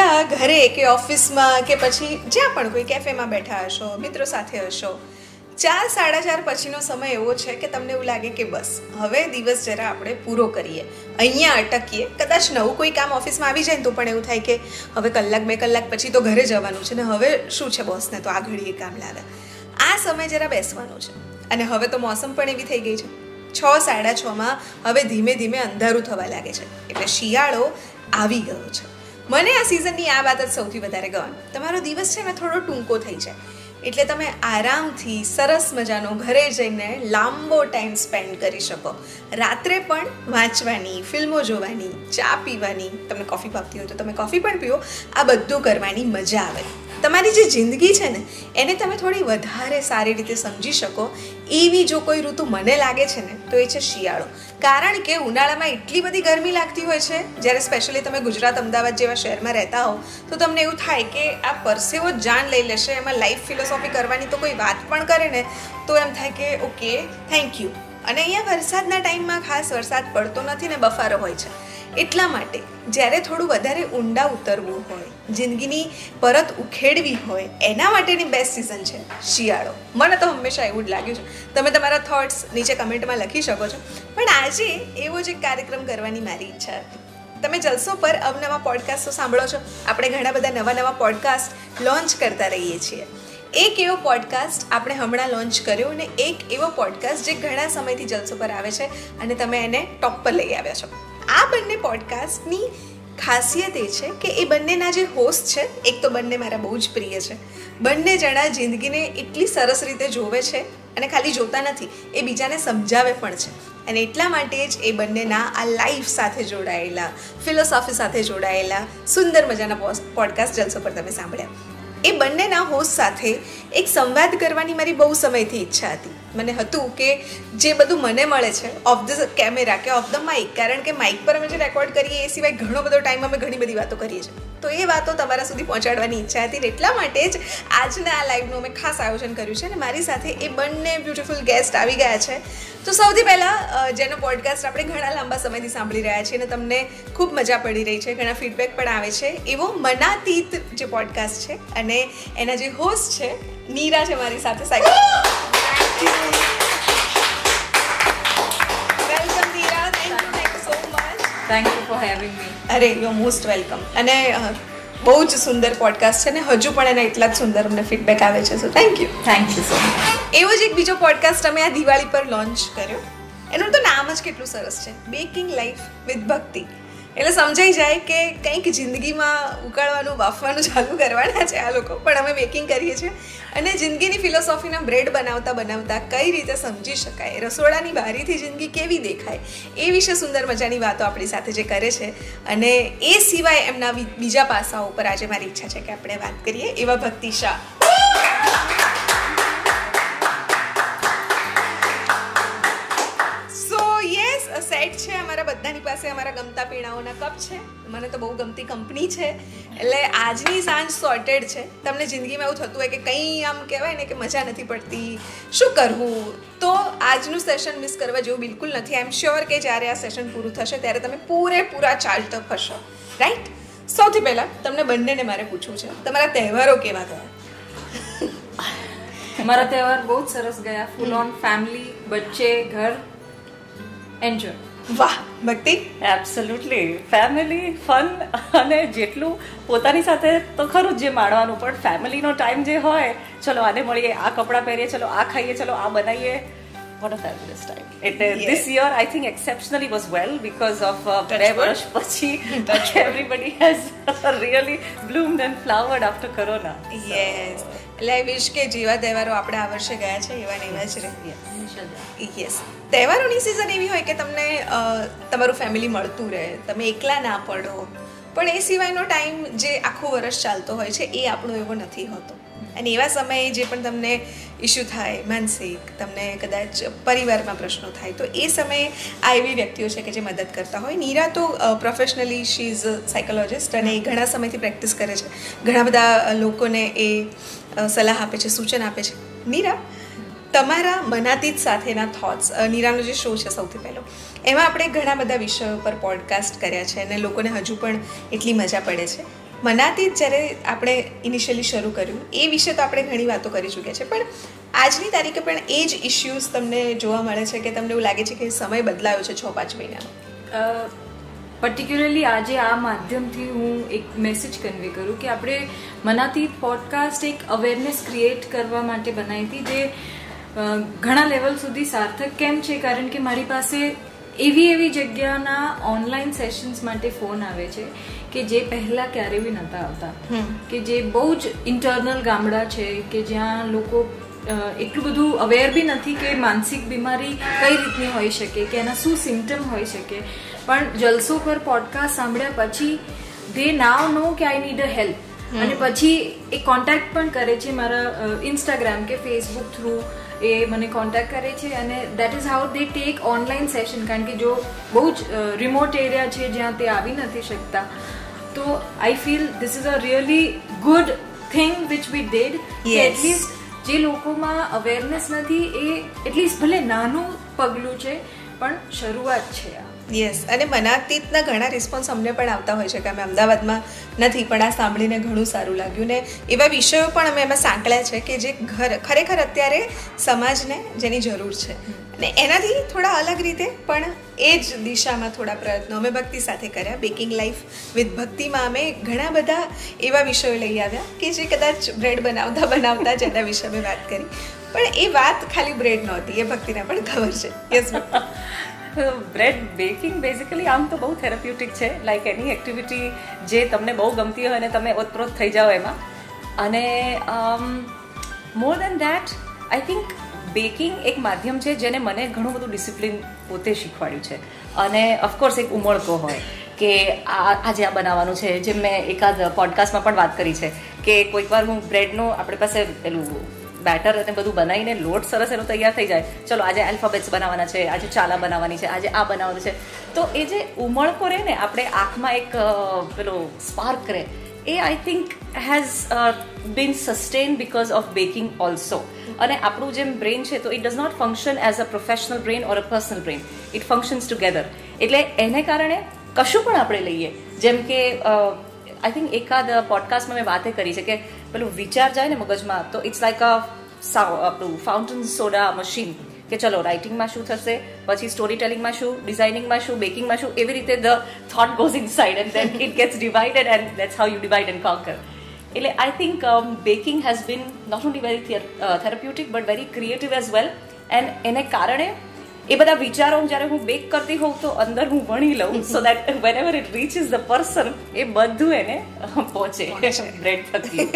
કદાચ ઘરે કે ઓફિસમાં કે પછી જ્યાં પણ કોઈ કેફેમાં બેઠા હશો, મિત્રો સાથે હશો, 4-4:30 પછીનો સમય એવો છે કે તમને એવું લાગે કે બસ હવે દિવસ જરા આપણે પૂરો કરીએ, અહીંયા અટકીએ. કદાચ નવું કોઈ કામ ઓફિસમાં આવી જાય ને તો પણ એવું થાય કે હવે 1-2 કલાક પછી તો ઘરે જવાનું છે ને હવે શું છે બોસને તો આ ઘડીએ કામ લાગે. આ સમય જરા બેસવાનો છે. અને હવે તો મોસમ પણ એવી થઈ ગઈ છે, 6-6:30 હવે ધીમે ધીમે અંધારું થવા લાગે છે. એટલે શિયાળો આવી ગયો છે. મને આ સિઝનની આ વાત જ સૌથી વધારે ગમે. તમારો દિવસ છે ને થોડો ટૂંકો થઈ જાય એટલે તમે આરામથી સરસ મજાનો ઘરે જઈને લાંબો ટાઈમ સ્પેન્ડ કરી શકો. રાત્રે પણ વાંચવાની, ફિલ્મો જોવાની, ચા પીવાની, તમને કોફી ભાવતી હોય તો તમે કોફી પણ પીઓ, આ બધું કરવાની મજા આવે. તમારી જે જિંદગી છે ને એને તમે થોડી વધારે સારી રીતે સમજી શકો એવી જો કોઈ ઋતુ મને લાગે છે ને તો એ છે શિયાળો. કારણ કે ઉનાળામાં એટલી બધી ગરમી લાગતી હોય છે, જ્યારે સ્પેશિયલી તમે ગુજરાત, અમદાવાદ જેવા શહેરમાં રહેતા હો તો તમને એવું થાય કે આ પરસેવો જાન લઈ લેશે. એમાં લાઈફ ફિલોસોફી કરવાની તો કોઈ વાત પણ કરે ને તો એમ થાય કે ઓકે થેન્ક યુ. અને અહીંયા વરસાદના ટાઈમમાં ખાસ વરસાદ પડતો નથી ને બફારો હોય છે. એટલા માટે જ્યારે થોડું વધારે ઊંડા ઉતરવું હોય, જિંદગીની પરત ઉખેડવી હોય, એના માટેની બેસ્ટ સિઝન છે શિયાળો. મને તો હંમેશા એવું જ લાગ્યું છે. તમે તમારા થોટ્સ નીચે કમેન્ટમાં લખી શકો છો. પણ આજે એવો જ એક કાર્યક્રમ કરવાની મારી ઈચ્છા હતી. તમે જલસો પર અવનવા પોડકાસ્ટો સાંભળો છો. આપણે ઘણા બધા નવા પોડકાસ્ટ લોન્ચ કરતા રહીએ છીએ. એક એવો પોડકાસ્ટ આપણે હમણાં લોન્ચ કર્યો અને એક એવો પોડકાસ્ટ જે ઘણા સમયથી જલસો પર આવે છે અને તમે એને ટોપ પર લઈ આવ્યા છો. આ બંને પોડકાસ્ટની ખાસિયત એ છે કે એ બંનેના જે હોસ્ટ છે, એક તો બંને મારા બહુ જ પ્રિય છે. બંને જણા જિંદગીને એટલી સરસ રીતે જોવે છે અને ખાલી જોતા નથી, એ બીજાને સમજાવે પણ છે. અને એટલા માટે જ એ બંનેના આ લાઈફ સાથે જોડાયેલા, ફિલોસોફી સાથે જોડાયેલા સુંદર મજાના પોડકાસ્ટ જલસો પર તમે સાંભળ્યા. એ બંનેના હોસ્ટ સાથે એક સંવાદ કરવાની મારી બહુ સમયથી ઈચ્છા હતી. મને હતું કે જે બધું મને મળે છે ઓફ ધ કેમેરા કે ઓફ ધ માઇક, કારણ કે માઇક પર અમે જે રેકોર્ડ કરીએ એ સિવાય ઘણો બધો ટાઈમ અમે ઘણી બધી વાતો કરીએ છીએ, તો એ વાતો તમારા સુધી પહોંચાડવાની ઈચ્છા હતી. એટલા માટે જ આજના આ લાઈવનું અમે ખાસ આયોજન કર્યું છે અને મારી સાથે એ બંને બ્યુટીફુલ ગેસ્ટ આવી ગયા છે. તો સૌથી પહેલાં જેનો પોડકાસ્ટ આપણે ઘણા લાંબા સમયથી સાંભળી રહ્યા છીએ અને તમને ખૂબ મજા પડી રહી છે, ઘણા ફીડબેક પણ આવે છે, એવો મનાતીત જે પોડકાસ્ટ છે અને એના જે હોસ્ટ છે નીરા છે મારી સાથે. Welcome Nira. Thank you so much. Thank you for having મી. અરે યુ મોસ્ટ વેલકમ. અને બહુ જ સુંદર પોડકાસ્ટ છે ને હજુ પણ એના એટલા જ સુંદર અમને ફીડબેક આવે છે. So thank you so much. એવો જ એક બીજો પોડકાસ્ટ અમે આ દિવાળી પર લોન્ચ કર્યો. એનું તો નામ જ કેટલું સરસ છે, બેકિંગ લાઈફ વિથ ભક્તિ. એટલે સમજાઈ જાય કે કંઈક જિંદગીમાં ઉકાળવાનું, બાફવાનું ચાલુ કરવાના છે આ લોકો, પણ અમે બેકિંગ કરીએ છીએ. અને જિંદગીની ફિલોસોફીના બ્રેડ બનાવતા કઈ રીતે સમજી શકાય, રસોડાની બારીથી જિંદગી કેવી દેખાય, એ વિશે સુંદર મજાની વાતો આપણી સાથે જે કરે છે. અને એ સિવાય એમના બીજા પાસાઓ ઉપર આજે મારી ઈચ્છા છે કે આપણે વાત કરીએ. એવા ભક્તિ શાહ. સેટ છે અમારા બધાની પાસે, અમારા ગમતા પીણાઓના કપ છે. મને તો બહુ ગમતી કંપની છે, એટલે આજની સાંજ સોર્ટેડ છે. તમને જિંદગીમાં એવું થતું હોય કે કંઈ આમ કહેવાય ને કે મજા નથી પડતી, શું કરવું, તો આજનું સેશન મિસ કરવા જેવું બિલકુલ નથી. આઈ એમ શ્યોર કે જ્યારે આ સેશન પૂરું થશે ત્યારે તમે પૂરેપૂરા ચાર્જડ અપ હશો, રાઈટ? સૌથી પહેલાં તમને બંનેને મારે પૂછવું છે, તમારા તહેવારો કેવા ગયા? મારા તહેવાર બહુ જ સરસ ગયા. ફૂલ ઓન ફેમિલી, બચ્ચે, ઘર, એન્જોય. વાહ ભક્તિ. એબ્સોલ્યુટલી ફેમિલી, ફન, અને જેટલું પોતાની સાથે તો ખરું જ જે માણવાનું, પણ ફેમિલીનો ટાઈમ જે હોય, ચલો આને મળીએ, આ કપડાં પહેરીએ, ચલો આ ખાઈએ, ચલો આ બનાવીએ. What a fabulous time. This year I think exceptionally was well because of 2 વર્ષ પછી everybody has really bloomed and flowered after corona. Yes. એટલે આઈ વિશ કે જેવા તહેવારો આપણે આ વર્ષે ગયા છે એવા ને એવા જ રહે. યસ. તહેવારોની સિઝન એવી હોય કે તમને તમારું ફેમિલી મળતું રહે, તમે એકલા ના પડો, પણ એ સિવાયનો ટાઈમ જે આખું વર્ષ ચાલતો હોય છે એ આપણો એવો નથી હોતો. અને એવા સમયે જે પણ તમને ઇસ્યુ થાય, માનસિક, તમને કદાચ પરિવારમાં પ્રશ્નો થાય, તો એ સમયે આ એવી વ્યક્તિઓ છે કે જે મદદ કરતા હોય. નીરા તો professionally she is a psychologist અને એ ઘણા સમયથી પ્રેક્ટિસ કરે છે, ઘણા બધા લોકોને એ સલાહ આપે છે, સૂચન આપે છે. નીરા, તમારા મનાતીત સાથેના થોટ્સ, નીરાનો જે શો છે સૌથી પહેલો, એમાં આપણે ઘણા બધા વિષયો પર પોડકાસ્ટ કર્યા છે અને લોકોને હજુ પણ એટલી મજા પડે છે. મનાતી જ્યારે આપણે ઇનિશિયલી શરૂ કર્યું એ વિશે તો આપણે ઘણી વાતો કરી ચૂક્યા છે, પણ આજની તારીખે પણ એ જ ઇશ્યુઝ તમને જોવા મળે છે કે તમને એવું લાગે છે કે સમય બદલાયો છે 6-5 મહિનામાં? પર્ટિક્યુલરલી આજે આ માધ્યમથી હું એક મેસેજ કન્વે કરું કે આપણે મનાતી પોડકાસ્ટ એક અવેરનેસ ક્રિએટ કરવા માટે બનાવી હતી, જે ઘણા લેવલ સુધી સાર્થક કેમ છે કારણ કે મારી પાસે એવી જગ્યાના ઓનલાઈન સેશન્સ માટે ફોન આવે છે કે જે પહેલા ક્યારે બી નહોતા આવતા, કે જે બહુ જ ઇન્ટરનલ ગામડા છે, કે જ્યાં લોકો એટલું બધું અવેર બી નથી કે માનસિક બીમારી કઈ રીતની હોઈ શકે, કે એના શું સિમ્ટમ હોઈ શકે, પણ જલસો પર પોડકાસ્ટ સાંભળ્યા પછી દે નાવ નો કે આઈ નીડ અ હેલ્પ, અને પછી એ કોન્ટેક્ટ પણ કરે છે મારા ઇન્સ્ટાગ્રામ કે ફેસબુક થ્રુ એ મને કોન્ટેક્ટ કરે છે, અને that is how they tech online session, કારણ કે જો બહુ જ રિમોટ એરિયા છે જ્યાં તે આવી નથી શકતા. તો I feel this is a really good thing which we did, કે એટલીસ્ટ જે લોકોમાં અવેરનેસ નથી એ એટલીસ્ટ ભલે નાનું પગલું છે પણ શરૂઆત છે આ. યસ, અને મનાતીતના ઘણા રિસ્પોન્સ અમને પણ આવતા હોય છે કે અમે અમદાવાદમાં નથી પણ આ સાંભળીને ઘણું સારું લાગ્યું, ને એવા વિષયો પણ અમે એમાં સાંકળ્યા છે કે જે ખરેખર અત્યારે સમાજને જેની જરૂર છે, અને એનાથી થોડા અલગ રીતે પણ એ જ દિશામાં થોડા પ્રયત્નો અમે ભક્તિ સાથે કર્યા. બેકિંગ લાઈફ વિથ ભક્તિમાં અમે ઘણા બધા એવા વિષયો લઈ આવ્યા કે જે કદાચ બ્રેડ બનાવતા જેના વિશે અમે વાત કરી, પણ એ વાત ખાલી બ્રેડ નહોતી, એ ભક્તિને પણ ખબર છે. યસ, બ્રેડ બેકિંગ બેઝિકલી આમ તો બહુ થેરાપ્યુટિક છે, લાઈક એની એક્ટિવિટી જે તમને બહુ ગમતી હોય અને તમે ઓતપ્રોત થઈ જાઓ એમાં. અને મોર દેન દેટ આઈ થિંક બેકિંગ એક માધ્યમ છે જેને મને ઘણું બધું ડિસિપ્લિન પોતે શીખવાડ્યું છે, અને ઓફકોર્સ એક ઉમળકો હોય કે આજે આ બનાવવાનું છે, જેમ મેં એકાદ પોડકાસ્ટમાં પણ વાત કરી છે કે કોઈક વાર હું બ્રેડનું આપણી પાસે પેલું બેટર અને બધું બનાવીને લોટ સરસ એનો તૈયાર થઈ જાય, ચલો આજે આલ્ફાબેટ્સ બનાવવાના છે, આજે ચાલા બનાવવાની છે, આજે આ બનાવવાનું છે, તો એ જે ઉમળકો રહે ને આપણે આંખમાં એક પેલો સ્પાર્ક રહે, એ I think has been sustain because of baking also. અને આપણું જેમ બ્રેન છે તો it does not function as a professional brain or a personal brain, it functions together. એટલે એને કારણે કશું પણ આપણે લઈએ, જેમ કે આઈ થિંક એકાદ પોડકાસ્ટમાં મેં વાતે કરી છે કે પેલું વિચાર જાય ને મગજમાં તો ઇટ્સ લાઈક અ આપણું ફાઉન્ટેન સોડા મશીન, કે ચલો રાઇટિંગમાં શું થશે, પછી સ્ટોરી ટેલિંગમાં શું, ડિઝાઇનિંગમાં શું, બેકિંગમાં શું, એવી રીતે the thought goes inside and then it gets divided and that's how you divide and conquer. એટલે I think baking has been not only very therapeutic but very creative as well, and એને કારણે એ બધા વિચારો જ્યારે હું back કરતી હોઉં તો અંદર હું વણી લઉં, so that whenever it reaches the person એ બધું એને પહોંચે બ્રેડ થકી.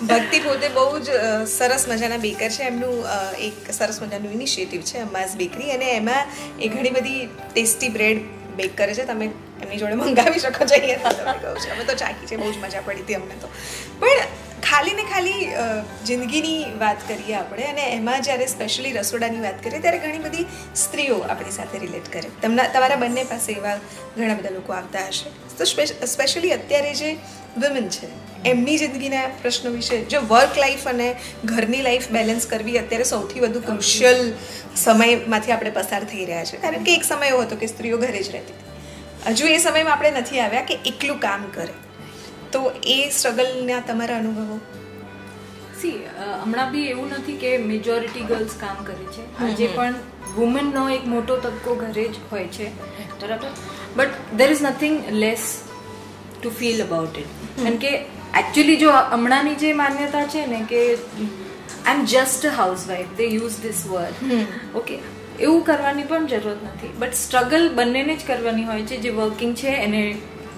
ભક્તિ પોતે બહુ જ સરસ મજાના બેકર છે, એમનું એક સરસ મજાનું ઇનિશિયેટિવ છે અમાઝ બેકરી, અને એમાં એ ઘણી બધી ટેસ્ટી બ્રેડ બેક કરે છે. તમે એમની જોડે મંગાવી શકો છો, અહીંયા તમે કહો છો, અમે તો ચાખી છે, બહુ જ મજા પડી હતી અમને તો. પણ ખાલી ને ખાલી જિંદગીની વાત કરીએ આપણે, અને એમાં જ્યારે સ્પેશિયલી રસોડાની વાત કરીએ ત્યારે ઘણી બધી સ્ત્રીઓ આપણી સાથે રિલેટ કરે. તમારા બંને પાસે એવા ઘણા બધા લોકો આવતા હશે, તો સ્પેશિયલી અત્યારે જે વિમેન છે એમની જિંદગીના પ્રશ્નો વિશે, જો વર્ક લાઈફ અને ઘરની લાઈફ બેલેન્સ કરવી અત્યારે સૌથી વધુ ક્રુશિયલ સમયમાંથી આપણે પસાર થઈ રહ્યા છે, કારણ કે એક સમય એવો હતો કે સ્ત્રીઓ ઘરે જ રહેતી હતી. હજુ એ સમયમાં આપણે નથી આવ્યા કે એકલું કામ કરે, તો એ સ્ટ્રગલના તમારા અનુભવો? હમણાં બી એવું નથી કે મેજોરિટી ગર્લ્સ કામ કરે છે, આજે પણ વુમેનનો એક મોટો તબકો ઘરે જ હોય છે, બરાબર, but there is nothing less to feel about it. કારણ કે એકચ્યુઅલી જો હમણાંની જે માન્યતા છે ને કે I am just a housewife, they use this word, okay, એવું કરવાની પણ જરૂરત નથી, બટ સ્ટ્રગલ બંનેને જ કરવાની હોય છે. જે વર્કિંગ છે એને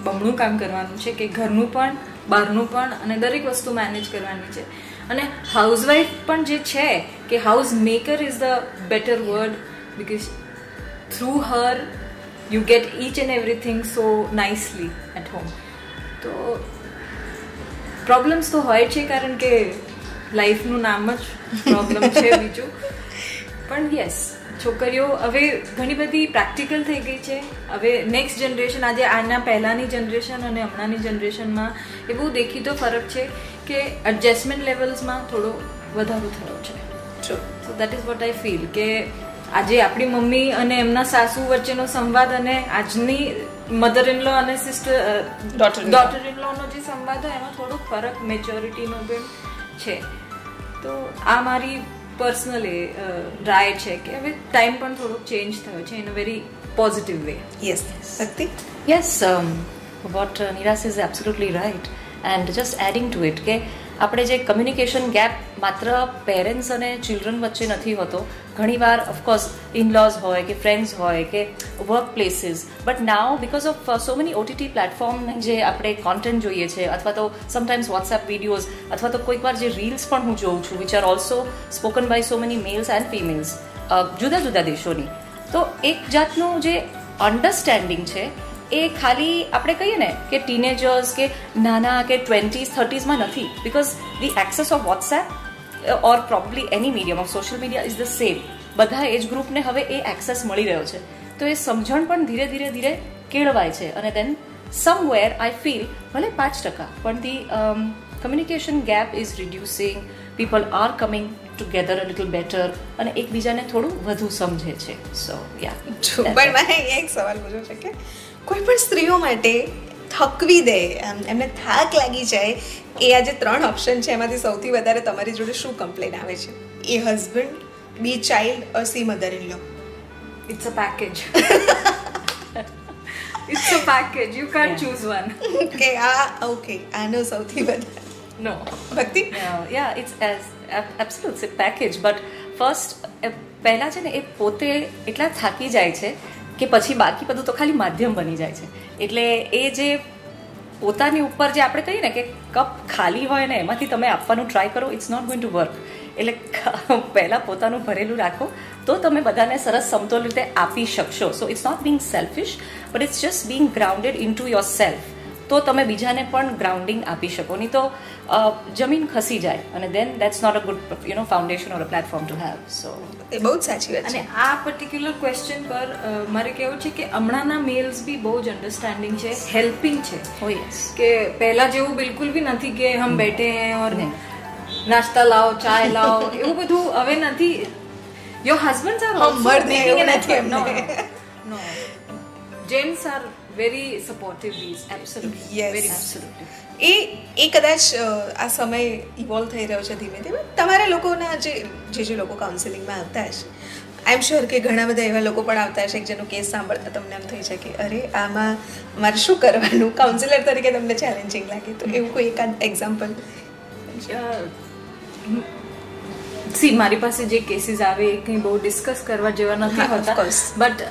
બમણું કામ કરવાનું છે, કે ઘરનું પણ બહારનું પણ, અને દરેક વસ્તુ મેનેજ કરવાની છે. અને હાઉસવાઇફ પણ જે છે કે house maker is the better word, because through her you get each and everything so nicely at home. તો પ્રોબ્લેમ્સ તો હોય છે, કારણ કે લાઈફનું નામ જ પ્રોબ્લેમ છે બીજું, પણ યસ, છોકરીઓ હવે ઘણી બધી પ્રેક્ટિકલ થઈ ગઈ છે. હવે નેક્સ્ટ જનરેશન, આજે આના પહેલાંની જનરેશન અને હમણાંની જનરેશનમાં એ બહુ દેખીતો ફરક છે કે એડજસ્ટમેન્ટ લેવલ્સમાં થોડો વધારો થયો છે. So that is what I feel, કે આજે આપણી મમ્મી અને એમના સાસુ વચ્ચેનો સંવાદ અને આજની મધર ઇન લો અને સિસ્ટર Daughter-in-law. ઇન લો નો જે સંવાદ હોય એમાં થોડોક ફરક મેચ્યોરિટીનો પણ છે. તો આ મારી પર્સનલ રાય છે કે હવે ટાઈમ પણ થોડોક ચેન્જ થયો છે in a very positive way. Yes ભક્તિ. Yes, what Neera says is absolutely right. And just adding to it, કે આપણે જે કમ્યુનિકેશન ગેપ માત્ર પેરેન્ટ્સ અને ચિલ્ડ્રન વચ્ચે નથી હોતો, ઘણીવાર ઓફકોર્સ ઇનલોઝ હોય કે ફ્રેન્ડ્સ હોય કે work places, but now because of so many OTT platform જે આપણે કોન્ટેન્ટ જોઈએ છે, અથવા તો સમટાઇમ્સ વોટ્સએપ વિડીયોઝ, અથવા તો કોઈક વાર જે રીલ્સ પણ હું જોઉં છું which are also spoken by so many males and females જુદા જુદા દેશોની, તો એક જાતનું જે અન્ડરસ્ટેન્ડિંગ છે એ ખાલી આપણે કહીએ ને કે ટીનેજર્સ કે નાના કે 20s 30sમાં નથી, because the access of WhatsApp or probably any medium of social media is the same. બધા એજ ગ્રુપને હવે એ એક્સેસ મળી રહ્યો છે, તો એ સમજણ પણ ધીરે ધીરે ધીરે કેળવાય છે. અને દેન સમવેર આઈ ફીલ ભલે 5%, પણ the communication gap is reducing, people are coming together a little better અને એકબીજાને થોડું વધુ સમજે છે. સો યા, પણ મને એક સવાલ પૂછવો છે કે કોઈ પણ સ્ત્રીઓ માટે થકવી દે, એમને થાક લાગી જાય, એ આ જે 3 ઓપ્શન છે એમાંથી સૌથી વધારે તમારી જોડે શું કમ્પ્લેન આવે છે? A husband, B child or C mother in law? It's a package. It's a package. You can't choose one. કે ઓકે આનો સૌથી વધારે No. ભક્તિ? Yeah, it's absolute, it's a package. But first, પહેલા છે ને એ પોતે એટલા થાકી જાય છે કે પછી બાકી બધું તો ખાલી માધ્યમ બની જાય છે. એટલે એ જે પોતાની ઉપર જે આપણે કહીએ ને કે કપ ખાલી હોય ને એમાંથી તમે આપવાનું ટ્રાય કરો, it's not going to work. એટલે પહેલાં પોતાનું ભરેલું રાખો તો તમે બધાને સરસ સમતોલ રીતે આપી શકશો. So it's not being selfish, but it's just being grounded in to yourself. તો તમે બીજાને પણ ગ્રાઉન્ડિંગ આપી શકો, નહીં તો જમીન ખસી જાય અને then that's not a good foundation or a platform to have. So એ બહુ જ સાચી વાત અને છે. આ પર્ટિક્યુલર ક્વેશ્ચન પર મારે કહેવું છે કે હમણાંના મેલ્સ બી બહુ જ અન્ડરસ્ટેન્ડિંગ છે, હેલ્પિંગ છે. ઓ યસ, કે પહેલા જેવું બિલકુલ બી નથી કે હમ બેઠે હૈ ઓર નાસ્તા લાવો, ચાય લાવો, એવું બધું હવે નથી. યોર હસબન્ડ્સ આર હમ મર્દ હૈ એવું નથી એમને. No, gents are very supportive these. Absolutely, Yes. Very absolutely. એ કદાચ આ સમય ઇવોલ્વ થઈ રહ્યો છે ધીમે ધીમે. તમારા લોકોના જે લોકો કાઉન્સિલિંગમાં આવતા હશે, આઈ એમ શ્યોર કે ઘણા બધા એવા લોકો પણ આવતા હશે કે જેનો કેસ સાંભળતા તમને એમ થઈ છે કે અરે આમાં મારે શું કરવાનું, કાઉન્સિલર તરીકે તમને ચેલેન્જિંગ લાગે, તો એવું કોઈ એકાદ એક્ઝામ્પલ? સી મારી પાસે જે કેસીસ આવે એ કંઈ બહુ ડિસ્કસ કરવા જેવા નથી હા, of હોતા, course. But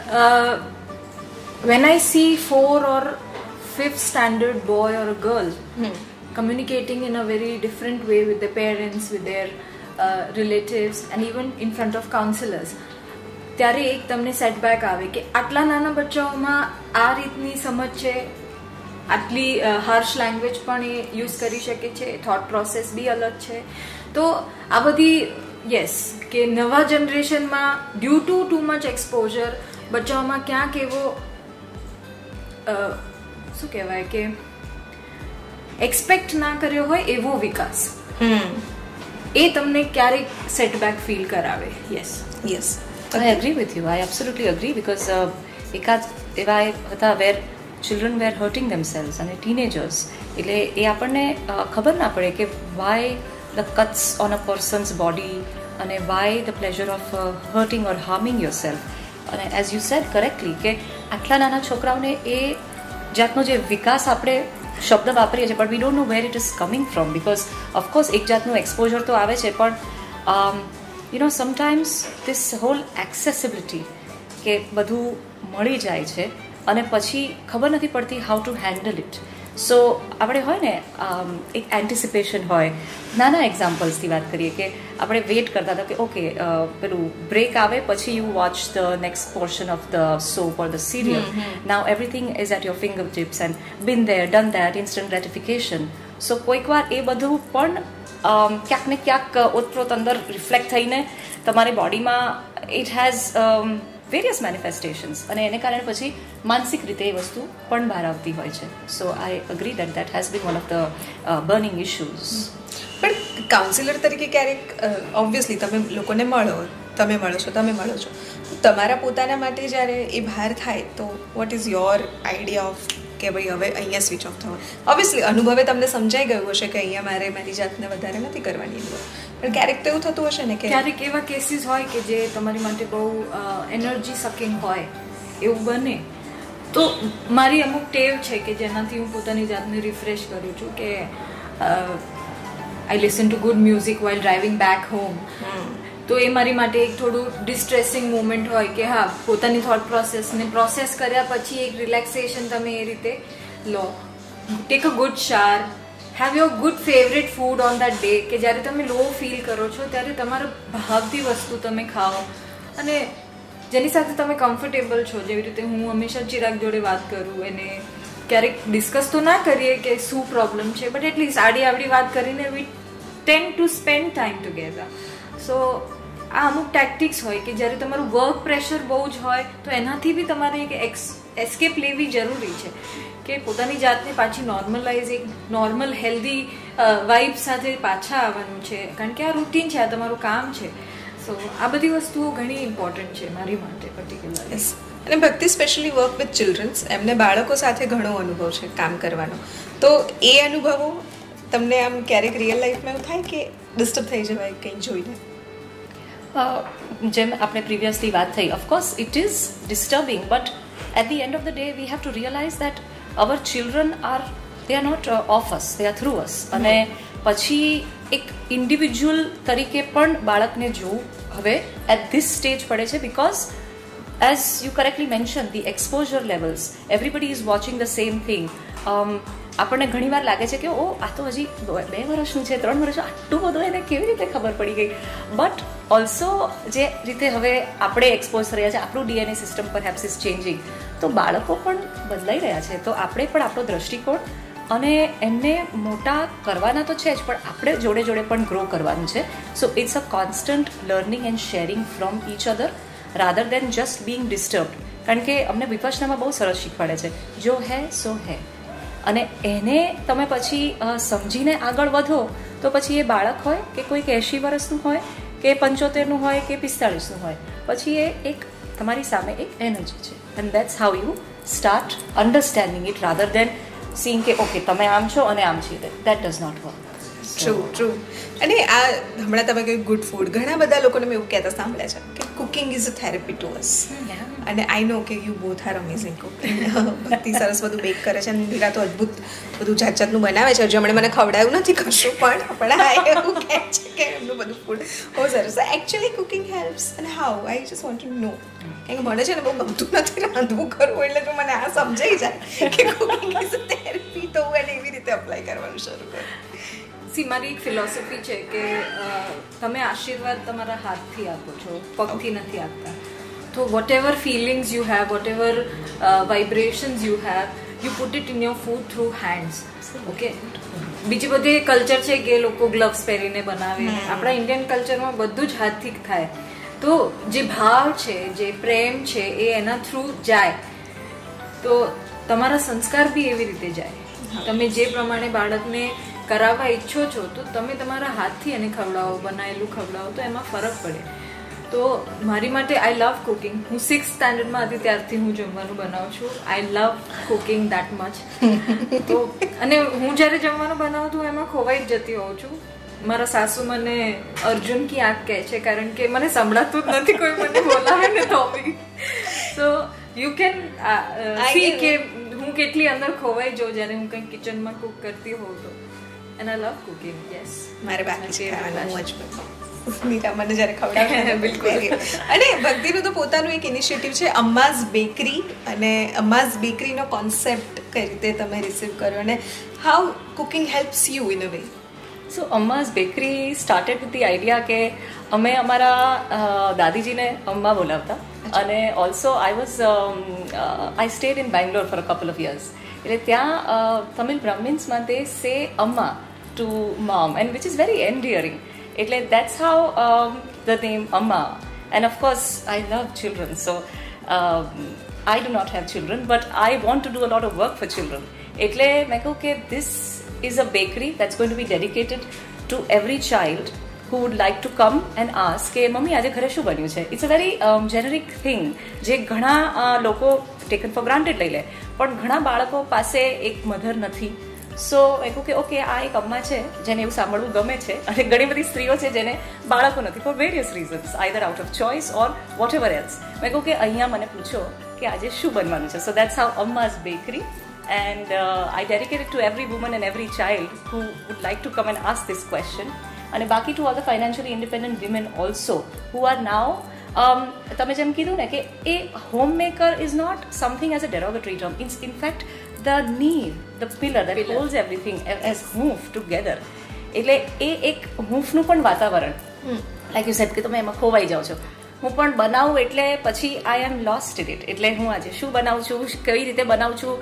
when I see 4th or 5th standard boy or a girl communicating in a very different way with their parents, with their relatives and even in front of counselors, ત્યારે એક તમને setback આવે કે આટલા નાના બચ્ચાઓમાં આ રીતની સમજ છે, આટલી હાર્શ લેંગ્વેજ પણ એ યુઝ કરી શકે છે, થોટ પ્રોસેસ બી અલગ છે. તો આ બધી યસ કે નવા જનરેશનમાં due to too much exposure બચ્ચાઓમાં ક્યાંક એવો શું કહેવાય કે એક્સપેક્ટ ના કર્યો હોય એવો વિકાસ એ તમને ક્યારેક સેટબેક ફીલ કરાવે. Yes yes, I agree with you. I absolutely agree because એકાદ એવા હતા where children were hurting themselves અને ટીનેજર્સ, એટલે એ આપણને ખબર ના પડે કે why the cuts on a person's body અને why the pleasure of hurting or harming your self. અને એઝ યુ સેડ કરેક્ટલી કે આટલા નાના છોકરાઓને એ જાતનો જે વિકાસ આપણે શબ્દ વાપરીએ છીએ, પણ we don't know where it is coming from, because of course એક જાતનું એક્સપોઝર તો આવે છે, પણ સમટાઇમ્સ ધીસ હોલ એક્સેસિબિલિટી કે બધું મળી જાય છે અને પછી ખબર નથી પડતી હાઉ ટુ હેન્ડલ ઇટ. સો આપણે હોય ને એક એન્ટિસિપેશન હોય. નાના એક્ઝામ્પલ્સથી વાત કરીએ કે આપણે વેઇટ કરતા હતા કે ઓકે પેલું બ્રેક આવે પછી you watch the next portion of the soap or the serial. Now everything is at your finger tips and been there done that, instant gratification. So કોઈક વાર એ બધું પણ ક્યાંક ને ક્યાંક ઓતપ્રોત અંદર રિફ્લેક્ટ થઈને તમારી બોડીમાં ઇટ હેઝ વેરિયસ મેનિફેસ્ટેશન્સ અને એને કારણે પછી માનસિક રીતે એ વસ્તુ પણ બહાર આવતી હોય છે. So I agree that has been one of the burning issues. પણ કાઉન્સિલર તરીકે ક્યારેક ઓબ્વિયસલી તમે લોકોને મળો, તમે મળો છો તમારા પોતાના માટે જ્યારે એ બહાર થાય તો vote is your idea of કે ભાઈ હવે અહીંયા સ્વિચ ઓફ થવાનું? ઓબ્વિયસલી અનુભવે તમને સમજાઈ ગયું હશે કે અહીંયા મારે મારી જાતને વધારે નથી કરવાની, પણ ક્યારેક તો એવું થતું હશે ને કે ક્યારેક એવા કેસીસ હોય કે જે તમારી માટે બહુ એનર્જી સકિંગ હોય, એવું બને તો મારી અમુક ટેવ છે કે જેનાથી હું પોતાની જાતને રિફ્રેશ કરું છું કે I listen to good music while driving back home. તો એ મારી માટે એક થોડું ડિસ્ટ્રેસિંગ મોમેન્ટ હોય કે હા, પોતાની થોટ પ્રોસેસને પ્રોસેસ કર્યા પછી એક રિલેક્સેશન તમે એ રીતે લો. Take a good shower, have your good favourite food on that day, કે જ્યારે તમે લો ફીલ કરો છો ત્યારે તમારા ભાવતી વસ્તુ તમે ખાઓ અને જેની સાથે તમે કમ્ફર્ટેબલ છો. જેવી રીતે હું હંમેશા ચિરાગ જોડે વાત કરું, એને ક્યારેક ડિસ્કસ તો ના કરીએ કે શું પ્રોબ્લેમ છે, બટ એટલીસ્ટ આડી આવડી વાત કરીને we tend to spend time together. So આ અમુક ટેક્ટિક્સ હોય કે જ્યારે તમારું વર્ક પ્રેશર બહુ જ હોય તો એનાથી બી તમારે એક એસ્કેપ લેવી જરૂરી છે કે પોતાની જાતને પાછી નોર્મલાઇઝ, એક નોર્મલ હેલ્ધી વાઇબ સાથે પાછા આવવાનું છે, કારણ કે આ રૂટીન છે, આ તમારું કામ છે. સો આ બધી વસ્તુઓ ઘણી ઇમ્પોર્ટન્ટ છે મારી માટે પર્ટિક્યુલરલી. અને ભક્તિ સ્પેશિયલી વર્ક વિથ ચિલ્ડ્રન્સ, એમને બાળકો સાથે ઘણો અનુભવ છે કામ કરવાનો, તો એ અનુભવો તમને આમ ક્યારેક રિયલ લાઈફમાં એવું થાય કે ડિસ્ટર્બ થઈ જવાય કંઈ જોઈને? જેમ આપણે પ્રિવિયસલી વાત થઈ, of course it is disturbing, but at the end of the day we have to realise that our children they are not of us, they are through us. અને પછી એક ઇન્ડિવિજ્યુઅલ તરીકે પણ બાળકને જોવું હવે એટ ધીસ સ્ટેજ પડે છે, because as you correctly mention the exposure levels, everybody is watching the same thing. આપણને ઘણીવાર લાગે છે કે ઓ આ તો હજી 2 વર્ષનું છે, 3 વર્ષનું, આટલું બધું એને કેવી રીતે ખબર પડી ગઈ. બટ ઓલ્સો જે રીતે હવે આપણે એક્સપોઝ રહ્યા છે, આપણું DNA system perhaps is changing, તો બાળકો પણ બદલાઈ રહ્યા છે. તો આપણે પણ આપણો દ્રષ્ટિકોણ અને એમને મોટા કરવાના તો છે જ, પણ આપણે જોડે જોડે પણ ગ્રો કરવાનું છે. So it's a constant learning and sharing from each other rather than just being disturbed. કારણ કે અમને વિપશ્યનામાં બહુ સરસ શીખવાડે છે, જો હે સો હે, અને એને તમે પછી સમજીને આગળ વધો તો પછી એ બાળક હોય કે કોઈક 80 વર્ષનું હોય કે 75નું હોય કે 45નું હોય, પછી એ એક તમારી સામે એક એનર્જી છે. And that's how you start understanding it rather than seeing કે ઓકે તમે આમ છો અને આમ છીએ. That does not work. True. અને આ હમણાં તમે કહ્યું ગુડ ફૂડ, ઘણા બધા લોકોને મેં એવું કહેતા સાંભળ્યા છે કે cooking is a therapy two અસ. અને આઈ નો કે you both are amazing cooking. ભક્તિ સરસ બધું બેક કરે છે અને નીરા તો અદ્ભુત બધું જાતનું બનાવે છે. હજુ હમણાં મને ખવડાવ્યું નથી કશું, પણ હા એવું કહે છે કે એમનું બધું ફૂડ બહુ સરસ. એકચ્યુઅલી કુકિંગ હેલ્પ્સ અને how I just want to know, કારણ કે મને છે ને બહુ ગમતું નથી રાંધવું કરવું, એટલે જો મને આ સમજાઈ જાય કે કુકિંગ ઇઝ અ થેરેપી તો હું એને એવી રીતે અપ્લાય કરવાનું શરૂ કરું. સી મારી એક ફિલોસોફી છે કે તમે આશીર્વાદ તમારા હાથથી આપો છો, પગથી નથી આપતા. તો whatever feelings you have, whatever vibrations you have, you put it in your food through hands. Okay, બીજી બધી કલ્ચર છે કે લોકો ગ્લવ્સ પહેરીને બનાવે, આપણા ઇન્ડિયન કલ્ચરમાં બધું જ હાથથી થાય. તો જે ભાવ છે, જે પ્રેમ છે એ એના થ્રુ જાય, તો તમારા સંસ્કાર બી એવી રીતે જાય. તમે જે પ્રમાણે બાળકને કરાવવા ઈચ્છો છો તો તમે તમારા હાથથી એને ખવડાવો, બનાવેલું ખવડાવો, તો એમાં ફરક પડે. તો મારી માટે આઈ લવ કુકિંગ. હું 6th સ્ટાન્ડર્ડમાં હતી ત્યારથી હું જમવાનું બનાવું છું. આઈ લવ કુકિંગ દેટ મચ. તો અને હું જ્યારે જમવાનું બનાવું છું એમાં ખોવાઈ જ જતી હોઉં છું. મારા સાસુ મને અર્જુન કી આંખ કહે છે, કારણ કે મને સંભળાતું જ નથી કોઈ મને બોલાવે ને તો બી. સો યુ કેન સી કે હું કેટલી અંદર ખોવાઈ જાઉં જ્યારે હું કંઈક કિચનમાં કુક કરતી હોઉં તો. And I love cooking, yes. મારે બાકી છે ખાવાનું જ નીતા મને જ્યારે ખવડાવે બિલકુલ. અને ભક્તિનું તો પોતાનું એક ઇનિશિયેટિવ છે અમ્માઝ બેકરી, અને અમ્માઝ બેકરીનો કોન્સેપ્ટ કઈ રીતે તમે રિસીવ કર્યો અને how cooking helps you in a way? So Amma's bakery started with the idea કે અમે અમારા દાદીજીને અમ્મા બોલાવતા, અને also I stayed in Bangalore for a couple of years. એટલે ત્યાં તમિલ બ્રાહ્મિન્સમાં they say Amma to mom, and which is very endearing. એટલે that's how the name Amma. And of course I love children, so I do not have children, but I want to do a lot of work four children. એટલે મેં કહું કે this is a bakery that's going to be dedicated to every child who would like to come and ask કે મમ્મી આજે ઘરે શું બન્યું છે. It's a very generic thing જે ઘણા લોકો ટેકન ફોર ગ્રાન્ટેડ લઈ લે, પણ ઘણા બાળકો પાસે એક મધર નથી. સો મેં કહું કે ઓકે આ એક અમ્મા છે જેને એવું સાંભળવું ગમે છે, અને ઘણી બધી સ્ત્રીઓ છે જેને બાળકો નથી four various reasons, either out of choice or vote ever else. મેં કહું કે અહીંયા મને પૂછો કે આજે શું બનવાનું છે. So that's how Amma's bakery. And I dedicate it to every woman and every child who would like to come and ask this question. And baki to all the financially independent women also who are now તમે જેમ કીધું ને કે એ homemaker is not something as a derogatory term. It's in fact the need, the pillar that holds everything as hoof together. એટલે એ એક હૂંફનું પણ વાતાવરણ, like you sad કે તમે એમાં ખોવાઈ જાઓ છો. હું પણ બનાવું એટલે પછી આઈ એમ લોસ્ટ ઇન ઇટ. એટલે હું આજે શું બનાવું છું, કઈ રીતે બનાવું છું,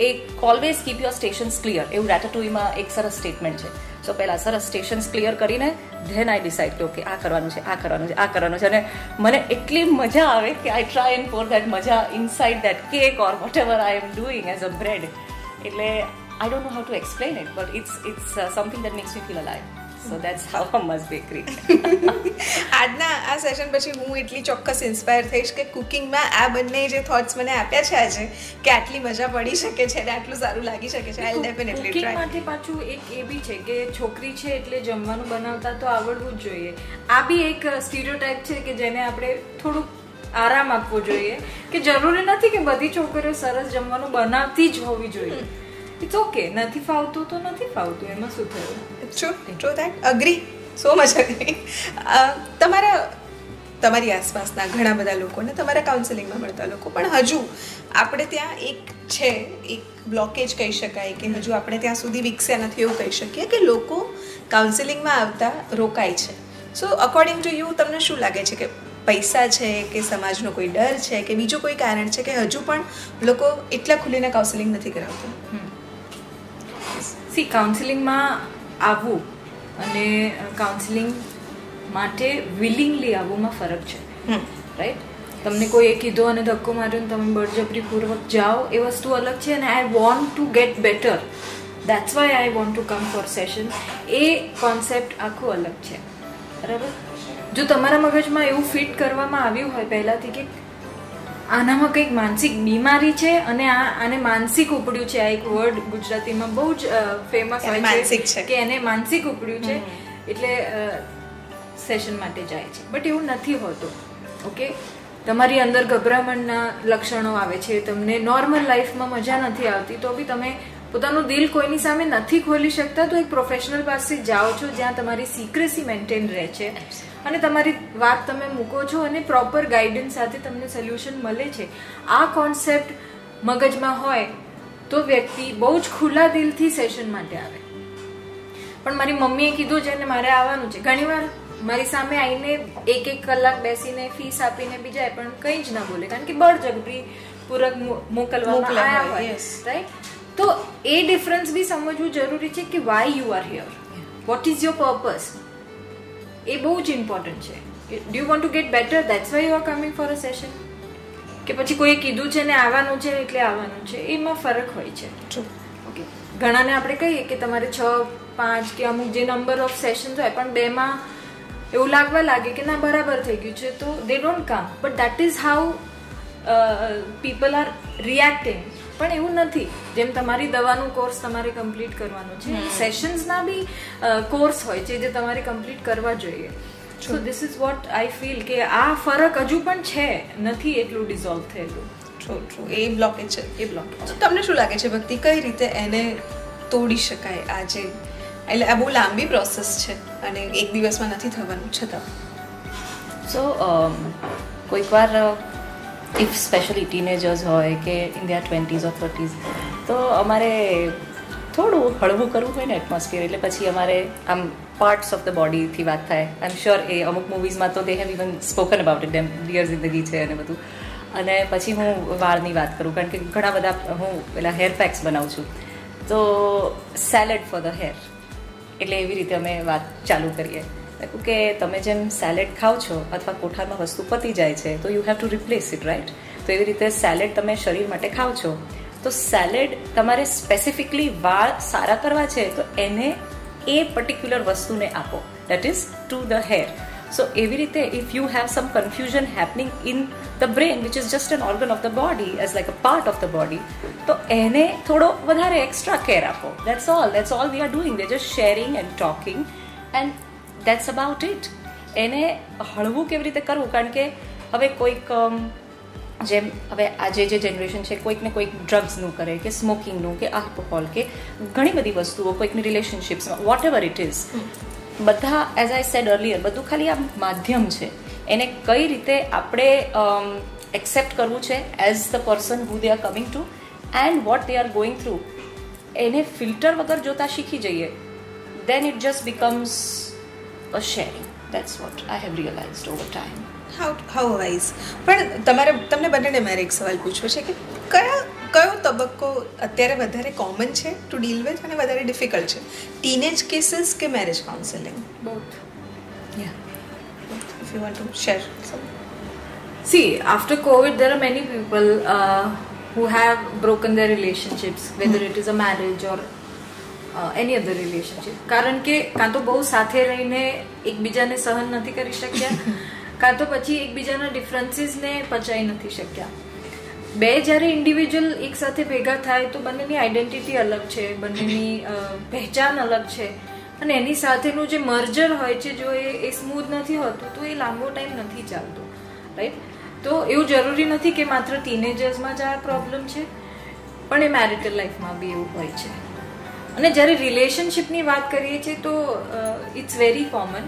એક always keep your stations clear. એવું રેટાટુઈમાં એક સરસ સ્ટેટમેન્ટ છે. સો પહેલાં સરસ સ્ટેશન્સ ક્લિયર કરીને ધેન આઈ ડિસાઇડ કે ઓકે આ કરવાનું છે, આ કરવાનું છે, આ કરવાનું છે. અને મને એટલી મજા આવે કે I try and for that મજા inside that cake or whatever I am doing as a bread. એટલે I don't know how to explain it, but it's something that makes you feel alive. So that's how Amma's Bakery. આજના આ session પછી હું એટલી ચોક્કસ inspire થઈશ કે કુકિંગમાં આ બંને જે થોટ્સ મને આપ્યા છે આજે કે આટલી મજા પડી શકે છે અને આટલું સારું લાગી શકે છે, આઈ ડેફિનેટલી ટ્રાય. કુકિંગ માટે પાછું એક એ બી છે કે છોકરી છે એટલે જમવાનું બનાવતા તો આવડવું જ જોઈએ. આ બી એક સ્ટીરિયોટાઇપ છે કે જેને આપણે થોડુંક આરામ આપવો જોઈએ કે જરૂરી નથી કે બધી છોકરીઓ સરસ જમવાનું બનાવતી જ હોવી જોઈએ. ઇટ્સ ઓકે, નથી ફાવતું તો નથી ફાવતું, એમાં શું થયું. True that, agree, so much agree. તમારી આસપાસના ઘણા બધા લોકોને તમારા કાઉન્સેલિંગમાં મળતા લોકો પણ હજુ આપણે ત્યાં એક છે, એક બ્લોકેજ કહી શકાય કે હજુ આપણે ત્યાં સુધી વિકસ્યા નથી એવું કહી શકીએ કે લોકો કાઉન્સેલિંગમાં આવતા રોકાય છે. સો અકોર્ડિંગ ટુ યુ તમને શું લાગે છે કે પૈસા છે કે સમાજનો કોઈ ડર છે કે બીજું કોઈ કારણ છે કે હજુ પણ લોકો એટલા ખુલીને કાઉન્સેલિંગ નથી કરાવતા? સી, કાઉન્સેલિંગમાં આવવું અને કાઉન્સેલિંગ માટે વિલિંગલી આવવુંમાં ફરક છે, રાઈટ? તમને કોઈએ કીધું અને ધક્કો માર્યો ને તમે બળજબરીપૂર્વક જાઓ એ વસ્તુ અલગ છે. અને I want to get better, that's why I want to come for session, એ કોન્સેપ્ટ આખું અલગ છે, બરાબર? જો તમારા મગજમાં એવું ફિટ કરવામાં આવ્યું હોય પહેલાથી કે આનામાં કંઈક માનસિક બીમારી છે અને આને માનસિક ઉપડ્યું છે, આ એક વર્ડ ગુજરાતીમાં બહુ જ ફેમસ હોય છે કે એને માનસિક ઉપડ્યું છે એટલે સેશન માટે જાય છે. બટ એવું નથી હોતું. ઓકે, તમારી અંદર ગભરામણના લક્ષણો આવે છે, તમને નોર્મલ લાઈફમાં મજા નથી આવતી, તો બી તમે પોતાનું દિલ કોઈની સામે નથી ખોલી શકતા, તો એક પ્રોફેશનલ પાસે જાઓ છો જ્યાં તમારી સિક્રેસી મેન્ટેન રહે છે અને તમારી વાત તમે મૂકો છો અને પ્રોપર ગાઈડન્સ સાથે તમને સોલ્યુશન મળે છે. આ કોન્સેપ્ટ મગજમાં હોય તો વ્યક્તિ બહુ જ ખુલ્લા દિલથી સેશન માટે આવે. પણ મારી મમ્મીએ કીધું છે ને મારે આવવાનું છે, ઘણીવાર મારી સામે આવીને એક કલાક બેસીને ફીસ આપીને બી જાય પણ કંઈ જ ના બોલે, કારણ કે બળજબરી પૂરક મોકલવામાં આવ્યા હોય, રાઈટ? તો એ ડિફરન્સ બી સમજવું જરૂરી છે કે why you are here, what is your purpose. એ બહુ જ ઇમ્પોર્ટન્ટ છે. Do you want to get better, that's why you are coming for a session. કે પછી કોઈએ કીધું છે ને આવવાનું છે એટલે આવવાનું છે, એમાં ફરક હોય છે. ઓકે, ઘણાને આપણે કહીએ કે તમારે 6, 5 કે અમુક જે નંબર ઓફ સેશન્સ હોય પણ 2માં એવું લાગવા લાગે કે ના બરાબર થઈ ગયું છે તો they don't come. But that is how people are reacting. પણ એવું નથી. જેમ તમારી દવાનું કોર્સ તમારે કમ્પ્લીટ કરવાનું છે, સેશન્સના બી કોર્સ હોય છે જે તમારે કમ્પ્લીટ કરવા જોઈએ. સો this is what I feel કે આ ફરક હજુ પણ છે, નથી એટલું ડિઝોલ્વ થયેલું. એ બ્લોકેજ છે, એ બ્લોકેજ. તમને શું લાગે છે ભક્તિ, કઈ રીતે એને તોડી શકાય? આજે એટલે આ બહુ લાંબી પ્રોસેસ છે અને એક દિવસમાં નથી થવાનું છતાં. સો કોઈક વાર ઇફ સ્પેશિયલી ટીનેજર્સ હોય કે in their 20s or 30s, તો અમારે થોડું હળવું કરવું હોય ને એટમોસ્ફિયર, એટલે પછી અમારે આમ પાર્ટ્સ ઓફ ધ બોડીથી વાત થાય. આઈ એમ શ્યોર એ અમુક મૂવીઝમાં તો they have even spoken about it, એમ ડિયર જિંદગી છે અને બધું. અને પછી હું વાળની વાત કરું, કારણ કે ઘણા બધા હું પેલા હેર પેક્સ બનાવું છું, તો સેલેડ ફોર ધ હેર, એટલે એવી રીતે અમે વાત ચાલુ કરીએ કે તમે જેમ સેલેડ ખાઓ છો અથવા કોઠારમાં વસ્તુ પતી જાય છે તો you have to replace it, right? તો એવી રીતે સેલેડ તમે શરીર માટે ખાઓ છો, તો સેલેડ તમારે સ્પેસિફિકલી વાળ સારા કરવા છે તો એને એ પર્ટિક્યુલર વસ્તુને આપો. that is to the hair. So એવી રીતે if you have some confusion happening in the brain, which is just an organ of the body, as like a part of the body, તો એને થોડો વધારે extra care આપો. That's all we are doing. We're just sharing and talking and that's about it. એને હળવું કેવી રીતે કરવું, કારણ કે હવે કોઈક જેમ હવે આજે જે જનરેશન છે કોઈક ને કોઈક ડ્રગ્સનું કરે કે સ્મોકિંગનું કે આલ્કોહોલ કે ઘણી બધી વસ્તુઓ કોઈકની રિલેશનશિપ્સમાં વોટ એવર ઇટ ઇઝ, બધા એઝ આઈ સેડ અર્લિયર બધું ખાલી આ માધ્યમ છે. એને કઈ રીતે આપણે એક્સેપ્ટ કરવું છે as the person who they are coming to and what they are going through, એને ફિલ્ટર વગર જોતા શીખી જઈએ, then it just becomes a sharing. That's what I have realised over time. How wise. પણ તમને બંનેને મારે એક સવાલ પૂછવો છે કે કયો તબક્કો અત્યારે વધારે કોમન છે ટુ ડીલ વિથ અને વધારે ડિફિકલ્ટ છે, ટીનેજ કેસીસ કે marriage counselling? both. If you want to share some. See, after COVID, there are many people who have broken their relationships, whether it is a marriage or any other relationship. કારણ કે કાં તો બહુ સાથે રહીને એકબીજાને સહન નથી કરી શક્યા, કાં તો પછી એકબીજાના ડિફરન્સીસને પચાવી નથી શક્યા. બે જ્યારે ઇન્ડિવિજ્યુઅલ એક સાથે ભેગા થાય તો બંનેની આઈડેન્ટિટી અલગ છે, બંનેની પહેચાન અલગ છે, અને એની સાથેનું જે મર્જર હોય છે જો એ સ્મૂથ નથી હોતું તો એ લાંબો ટાઈમ નથી ચાલતો, રાઈટ? તો એવું જરૂરી નથી કે માત્ર ટીનેજર્સમાં જ આ પ્રોબ્લેમ છે, પણ એ મેરિટલ લાઈફમાં બી એવું હોય છે. અને જ્યારે રિલેશનશિપની વાત કરીએ છીએ તો ઇટ્સ વેરી કોમન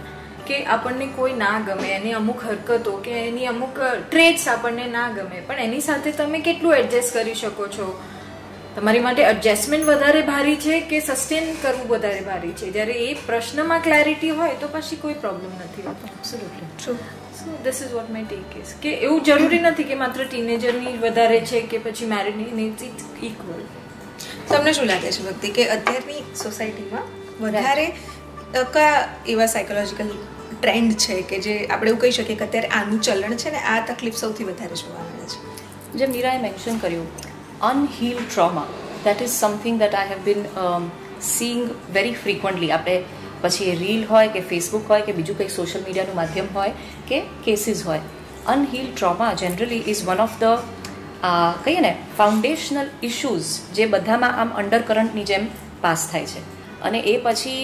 કે આપણને કોઈ ના ગમે, એની અમુક હરકતો કે એની અમુક ટ્રેટ્સ આપણને ના ગમે, પણ એની સાથે તમે કેટલું એડજસ્ટ કરી શકો છો? તમારી માટે એડજસ્ટમેન્ટ વધારે ભારી છે કે સસ્ટેન કરવું વધારે ભારી છે? જ્યારે એ પ્રશ્નમાં ક્લેરિટી હોય તો પછી કોઈ પ્રોબ્લેમ નથી હોતો. Absolutely true. So this is what my take is કે એવું જરૂરી નથી કે માત્ર ટીનેજરની વધારે છે કે પછી મેરિડની, ઇટ્સ ઇક્વલ. તમને શું લાગે છે ભક્તિ કે અત્યારની સોસાયટીમાં વધારે કયા એવા સાયકોલોજીકલ ટ્રેન્ડ છે કે જે આપણે એવું કહી શકીએ કે અત્યારે આનું ચલણ છે ને આ તકલીફ સૌથી વધારે જોવા મળે છે? જેમ મીરાએ મેન્શન કર્યું, unhealed trauma, that is something that I have been seeing very frequently. આપણે પછી એ રીલ હોય કે ફેસબુક હોય કે બીજું કંઈક સોશિયલ મીડિયાનું માધ્યમ હોય કે કેસીસ હોય, unhealed trauma generally is one of the કહીએ ને ફાઉન્ડેશનલ ઇશ્યુઝ જે બધામાં આમ અંડરકરન્ટની જેમ પાસ થાય છે. અને એ પછી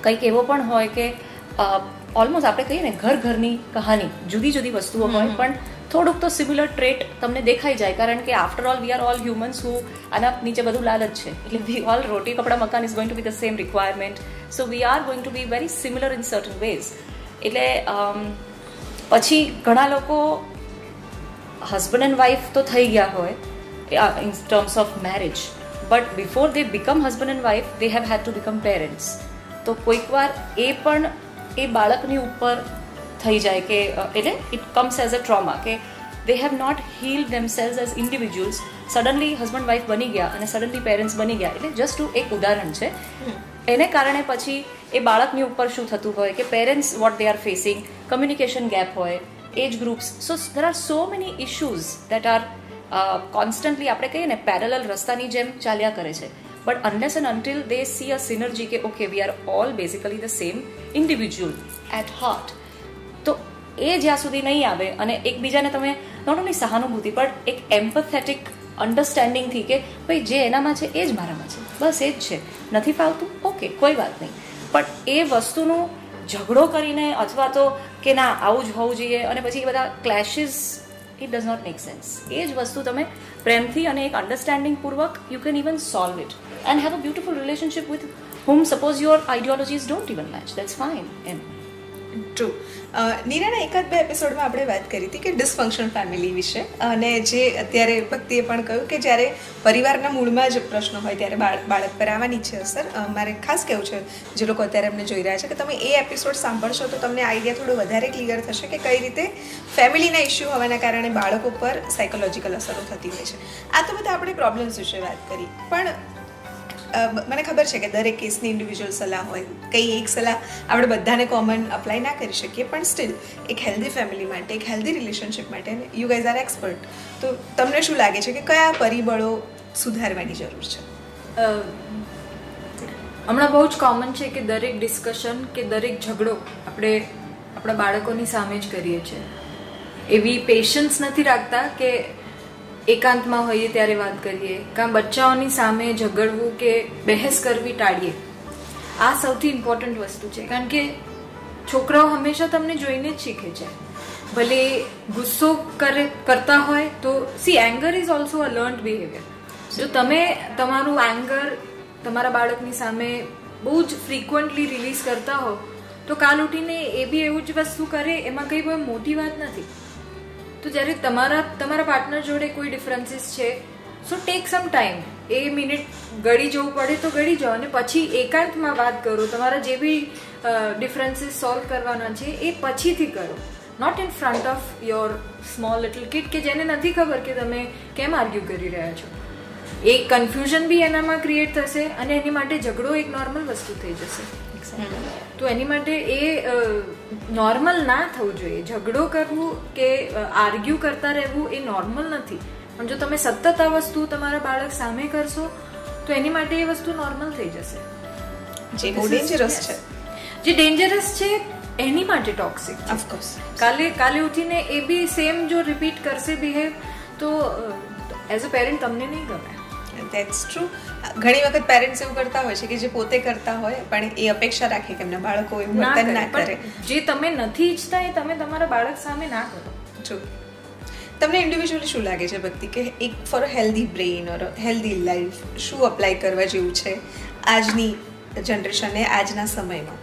કંઈક એવો પણ હોય કે ઓલમોસ્ટ આપણે કહીએ ને ઘરની કહાની, જુદી જુદી વસ્તુઓ હોય પણ થોડુંક તો સિમિલર ટ્રેટ તમને દેખાઈ જાય, કારણ કે after all we are all humans who આના નીચે બધું લાલ જ છે, એટલે we all roti kapda makaan is going to be the same requirement, so we are going to be very similar in certain ways. એટલે પછી ઘણા લોકો હસબન્ડ એન્ડ વાઇફ તો થઈ ગયા હોય in terms of marriage, but before they become husband and wife they have head to become parents. તો કોઈક વાર એ પણ એ બાળકની ઉપર થઈ જાય કે એટલે it comes as a trauma કે they have not healed themselves as individuals, suddenly husband wife બની ગયા અને સડનલી પેરેન્ટ્સ બની ગયા. એટલે જસ્ટ એક ઉદાહરણ છે. એને કારણે પછી એ બાળકની ઉપર શું થતું હોય કે parents what they are facing, communication gap હોય, age groups, so there are so many issues that are constantly આપણે કહીએ ને પેરેલલ રસ્તાની જેમ ચાલ્યા કરે છે. But unless and until they see a synergy કે okay we are all basically the same individual at heart, તો એ જ્યાં સુધી નહીં આવે અને એકબીજાને તમે નોટ ઓનલી સહાનુભૂતિ પણ એક એમ્પથેટિક અન્ડરસ્ટેન્ડિંગથી કે ભાઈ જે એનામાં છે એ જ મારામાં છે, બસ એ જ છે, નથી ફાવતું ઓકે કોઈ વાત નહીં, પણ એ વસ્તુનું ઝઘડો કરીને અથવા તો કે ના આવું જ હોવું જોઈએ અને પછી એ બધા clashes, it does not make sense. એ જ વસ્તુ તમે પ્રેમથી અને એક અન્ડરસ્ટેન્ડિંગ પૂર્વક you can even solve it and have a beautiful relationship with whom suppose your ideologies don't even match, that's fine. True. નીરાના એકાદ બે એપિસોડમાં આપણે વાત કરી હતી કે ડિસફંક્શનલ ફેમિલી વિશે, અને જે અત્યારે ભક્તિએ પણ કહ્યું કે જ્યારે પરિવારના મૂળમાં જ પ્રશ્નો હોય ત્યારે બાળક પર આવવાની છે અસર. મારે ખાસ કહેવું છે જે લોકો અત્યારે અમને જોઈ રહ્યા છે કે તમે એ એપિસોડ સાંભળશો તો તમને આઈડિયા થોડો વધારે ક્લિયર થશે કે કઈ રીતે ફેમિલીના ઇસ્યુ હોવાના કારણે બાળકો પર સાયકોલોજીકલ અસરો થતી હોય છે. આ તો બધા આપણે પ્રોબ્લેમ્સ વિશે વાત કરી, પણ મને ખબર છે કે દરેક કેસની ઇન્ડિવિજ્યુઅલ સલાહ હોય, કંઈ એક સલાહ આપણે બધાને કોમન અપ્લાય ના કરી શકીએ, પણ સ્ટીલ એક હેલ્ધી ફેમિલી માટે, એક હેલ્ધી રિલેશનશિપ માટે યુ ગાઈઝ આર એક્સપર્ટ, તો તમને શું લાગે છે કે કયા પરિબળો સુધારવાની જરૂર છે? હમણાં બહુ જ કોમન છે કે દરેક ડિસ્કશન કે દરેક ઝઘડો આપણે આપણા બાળકોની સામે જ કરીએ છીએ. એવી પેશન્સ નથી રાખતા કે એકાંતમાં હોઈએ ત્યારે વાત કરીએ, કાં બચ્ચાઓની સામે ઝઘડવું કે બહેસ કરવી ટાળીએ. આ સૌથી ઇમ્પોર્ટન્ટ વસ્તુ છે, કારણ કે છોકરાઓ હંમેશા તમને જોઈને જ શીખે છે. ભલે ગુસ્સો કરતા હોય તો anger is also a learned behaviour. જો તમે તમારું એંગર તમારા બાળકની સામે બહુ જ ફ્રીક્વન્ટલી રિલીઝ કરતા હો તો કાલ ઉઠીને એ બી એવું જ વસ્તુ કરે, એમાં કંઈ બહુ મોટી વાત નથી. તો જ્યારે તમારા પાર્ટનર જોડે કોઈ ડિફરન્સીસ છે, સો ટેક સમ ટાઈમ. એ મિનિટ ગળી જવું પડે તો ગળી જાઓ અને પછી એકાંતમાં વાત કરો. તમારા જે બી ડિફરન્સીસ સોલ્વ કરવાના છે એ પછીથી કરો, not in front of your small little kid કે જેને નથી ખબર કે તમે કેમ આર્ગ્યુ કરી રહ્યા છો. એ કન્ફ્યુઝન બી એનામાં ક્રિએટ થશે અને એની માટે ઝઘડો એક નોર્મલ વસ્તુ થઈ જશે. તો એની માટે એ નોર્મલ ના થવું જોઈએ. ઝઘડો કરવું કે આર્ગ્યુ કરતા રહેવું એ નોર્મલ નથી. પણ જો તમે સતત આ વસ્તુ તમારા બાળક સામે કરશો તો એની માટે એ વસ્તુ નોર્મલ થઈ જશે, જે બહુ ડેન્જરસ છે. જે ડેન્જરસ છે એની માટે ટોક્સિક. ઓફકોર્સ કાલે ઉઠીને એ બી સેમ જો રિપીટ કરશે બિહેવ તો એઝ અ પેરેન્ટ તમને નહીં ગમે. That's true. ઘણી વખત પેરેન્ટ્સ એવું કરતા હોય છે કે જે પોતે કરતા હોય પણ એ અપેક્ષા રાખે કે એમના બાળકો એવું વર્તન ના કરે. જે તમે નથી ઈચ્છતા એ તમે તમારા બાળક સામે ના કરો. જો તમને ઇન્ડિવિજ્યુઅલી શું લાગે છે ભક્તિ કે એક for a healthy brain or healthy life શું અપ્લાય કરવા જેવું છે આજની જનરેશનને આજના સમયમાં?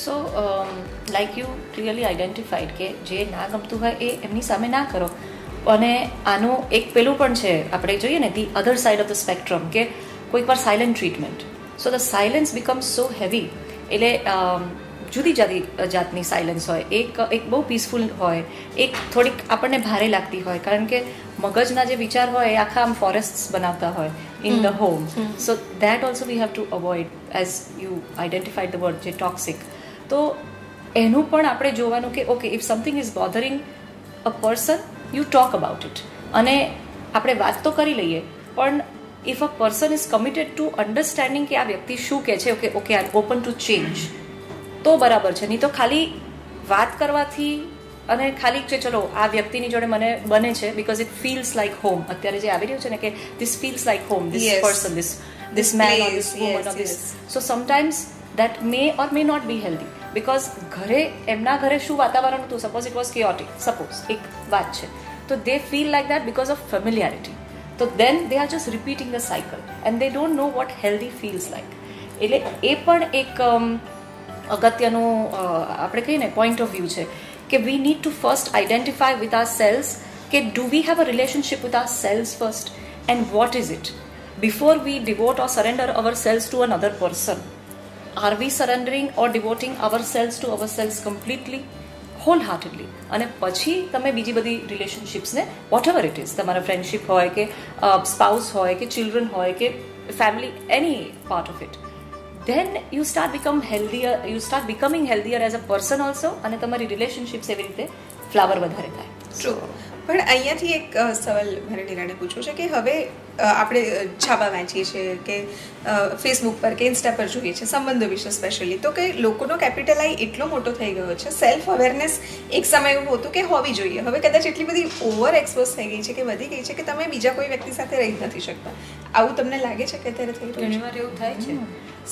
સો લાઈક યુ ક્લિયરલી આઈડેન્ટિફાઈડ કે જે ના ગમતું હોય એ એમની સામે ના કરો. અને આનું એક પેલું પણ છે, આપણે જોઈએ ને the other side of the spectrum, કે કોઈક વાર silent treatment. So the silence becomes so heavy. એટલે જુદી જાતની સાયલન્સ હોય. એક બહુ પીસફુલ હોય, એક થોડીક આપણને ભારે લાગતી હોય, કારણ કે મગજના જે વિચાર હોય એ આખા આમ ફોરેસ્ટ બનાવતા હોય in the home. So that also we have to avoid as you identified the word જે ટોક્સિક. તો એનું પણ આપણે જોવાનું કે okay if something is bothering a person you talk about it. અને આપણે વાત તો કરી લઈએ પણ if a person is committed to understanding કે આ વ્યક્તિ શું કહે છે, okay I open to change, તો બરાબર છે. નહીં તો ખાલી વાત કરવાથી અને ખાલી કે ચલો આ વ્યક્તિની જોડે મને બને છે because it feels like home. અત્યારે જે આવી રહ્યું છે ને કે this feels like home, this person, this man or this woman or this. So sometimes that may or may not be healthy because એમના ઘરે શું વાતાવરણ હતું, suppose it was chaotic, suppose એક વાત છે, તો they feel like that because of familiarity. તો then they are just repeating the cycle and they don't know what healthy feels like. એટલે એ પણ એક અગત્યનું આપણે કહીએ ને પોઈન્ટ ઓફ વ્યૂ છે કે we need to first identify with ourselves કે do we have a relationship with ourselves first and what is it before we devote or surrender ourselves to another person. Are we surrendering or devoting ourselves to ourselves completely, wholeheartedly? અને પછી તમે બીજી બધી રિલેશનશિપ્સને vote ever it is, તમારા friendship હોય કે spouse હોય કે ચિલ્ડ્રન હોય કે family, any part of it, then you start becoming healthier as a person also, અને તમારી રિલેશનશિપ્સ એવી રીતે ફ્લાવર વધારે થાય. ટ્રુ. પણ અહીંયાથી એક સવાલ મારે નિરાને પૂછવું છે કે હવે આપણે છાપા વાંચીએ છીએ કે ફેસબુક પર કે ઇન્સ્ટા પર જોઈએ છે સંબંધો વિશે સ્પેશિયલી, તો કે લોકોનો કેપિટલ આઈ એટલો મોટો થઈ ગયો છે, સેલ્ફ અવેરનેસ એક સમય એવું હતું કે હોવી જોઈએ, હવે કદાચ એટલી બધી ઓવર એક્સપોઝ થઈ ગઈ છે કે વધી ગઈ છે કે તમે બીજા કોઈ વ્યક્તિ સાથે રહી નથી શકતા. આવું તમને લાગે છે કે અત્યારે થઈ રહ્યું છે? ઘણીવાર એવું થાય છે,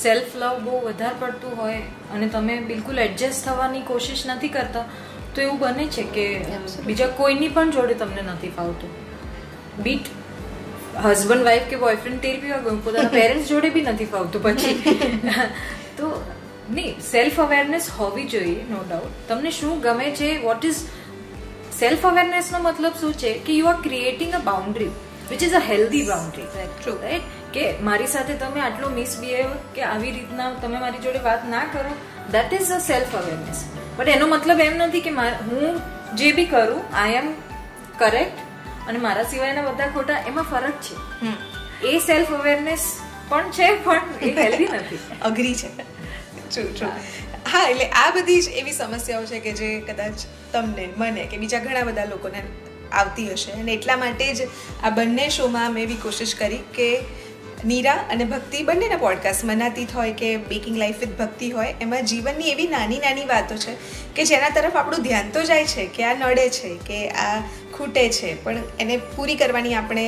સેલ્ફ લવ બહુ વધારે પડતું હોય અને તમે બિલકુલ એડજસ્ટ થવાની કોશિશ નથી કરતા તો એવું બને છે કે બીજા કોઈની પણ જોડે તમને નથી ફાવતું. બીટ હસબન્ડ વાઈફ કે બોયફ્રેન્ડ તેલ પીવા ગયું, પોતાના પેરેન્ટ્સ જોડે બી નથી ફાવતું પછી. તો નહીં, સેલ્ફ અવેરનેસ હોવી જોઈએ, નો ડાઉટ. તમને શું ગમે છે, વોટ ઇઝ સેલ્ફ અવેરનેસનો મતલબ શું છે કે you are creating a boundary which is a healthy boundary. Right? કે મારી સાથે તમે આટલો મિસબિહેવ કે આવી રીતના તમે મારી જોડે વાત ના કરો, that is a self awareness. But એનો મતલબ એમ નથી કે હું જે બી કરું આઈ એમ કરેક્ટ અને મારા સિવાયના બધા ખોટા, એમાં ફરક છે. એ સેલ્ફ અવેરનેસ પણ છે પણ એ હેલ્ધી નથી. અઘરી છે. હા, એટલે આ બધી જ એવી સમસ્યાઓ છે કે જે કદાચ તમને, મને કે બીજા ઘણા બધા લોકોને આવતી હશે અને એટલા માટે જ આ બંને શોમાં મેં એવી કોશિશ કરી કે નીરા અને ભક્તિ બંનેના પોડકાસ્ટ મનાતીત હોય કે બેકિંગ લાઈફ વિથ ભક્તિ હોય, એમાં જીવનની એવી નાની નાની વાતો છે કે જેના તરફ આપણું ધ્યાન તો જાય છે કે આ નડે છે કે આ ખૂટે છે, પણ એને પૂરી કરવાની આપણે